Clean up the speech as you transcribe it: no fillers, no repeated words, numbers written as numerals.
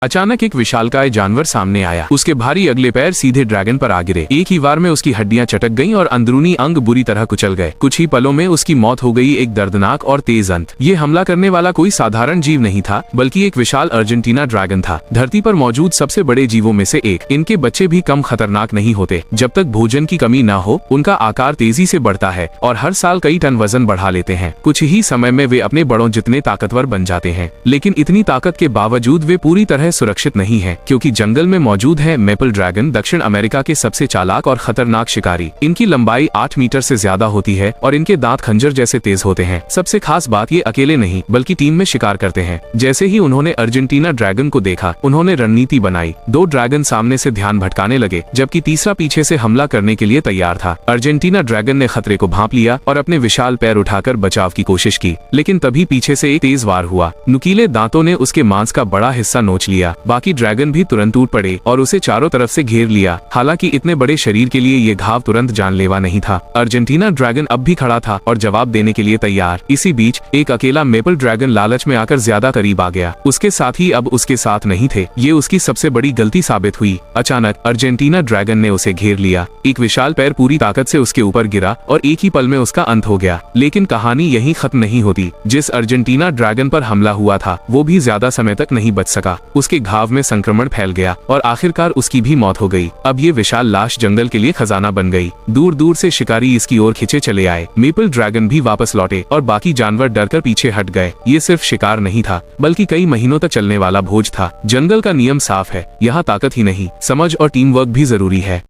अचानक एक विशालकाय जानवर सामने आया। उसके भारी अगले पैर सीधे ड्रैगन पर आ गिरे। एक ही बार में उसकी हड्डियां चटक गईं और अंदरूनी अंग बुरी तरह कुचल गए। कुछ ही पलों में उसकी मौत हो गई। एक दर्दनाक और तेज अंत। ये हमला करने वाला कोई साधारण जीव नहीं था, बल्कि एक विशाल अर्जेंटीना ड्रैगन था, धरती पर मौजूद सबसे बड़े जीवों में से एक। इनके बच्चे भी कम खतरनाक नहीं होते। जब तक भोजन की कमी न हो, उनका आकार तेजी से बढ़ता है और हर साल कई टन वजन बढ़ा लेते हैं। कुछ ही समय में वे अपने बड़ों जितने ताकतवर बन जाते हैं। लेकिन इतनी ताकत के बावजूद वे पूरी तरह सुरक्षित नहीं है, क्योंकि जंगल में मौजूद है मेपल ड्रैगन, दक्षिण अमेरिका के सबसे चालाक और खतरनाक शिकारी। इनकी लंबाई 8 मीटर से ज्यादा होती है और इनके दांत खंजर जैसे तेज होते हैं। सबसे खास बात, ये अकेले नहीं बल्कि टीम में शिकार करते हैं। जैसे ही उन्होंने अर्जेंटीना ड्रैगन को देखा, उन्होंने रणनीति बनाई। 2 ड्रैगन सामने से ध्यान भटकाने लगे, जबकि तीसरा पीछे से हमला करने के लिए तैयार था। अर्जेंटीना ड्रैगन ने खतरे को भांप लिया और अपने विशाल पैर उठाकर बचाव की कोशिश की, लेकिन तभी पीछे से एक तेज वार हुआ। नुकीले दांतों ने उसके मांस का बड़ा हिस्सा नोच लिया। बाकी ड्रैगन भी तुरंत टूट पड़े और उसे चारों तरफ से घेर लिया। हालांकि इतने बड़े शरीर के लिए ये घाव तुरंत जानलेवा नहीं था। अर्जेंटीना ड्रैगन अब भी खड़ा था और जवाब देने के लिए तैयार। इसी बीच एक अकेला मेपल ड्रैगन लालच में आकर ज्यादा करीब आ गया। उसके साथी अब उसके साथ नहीं थे। ये उसकी सबसे बड़ी गलती साबित हुई। अचानक अर्जेंटीना ड्रैगन ने उसे घेर लिया। एक विशाल पैर पूरी ताकत से उसके ऊपर गिरा और एक ही पल में उसका अंत हो गया। लेकिन कहानी यहीं खत्म नहीं होती। जिस अर्जेंटीना ड्रैगन पर हमला हुआ था, वो भी ज्यादा समय तक नहीं बच सका। उसके घाव में संक्रमण फैल गया और आखिरकार उसकी भी मौत हो गई। अब ये विशाल लाश जंगल के लिए खजाना बन गई। दूर दूर से शिकारी इसकी ओर खिंचे चले आए। मेपल ड्रैगन भी वापस लौटे और बाकी जानवर डरकर पीछे हट गए। ये सिर्फ शिकार नहीं था, बल्कि कई महीनों तक चलने वाला भोज था। जंगल का नियम साफ है, यहाँ ताकत ही नहीं, समझ और टीम वर्क भी जरूरी है।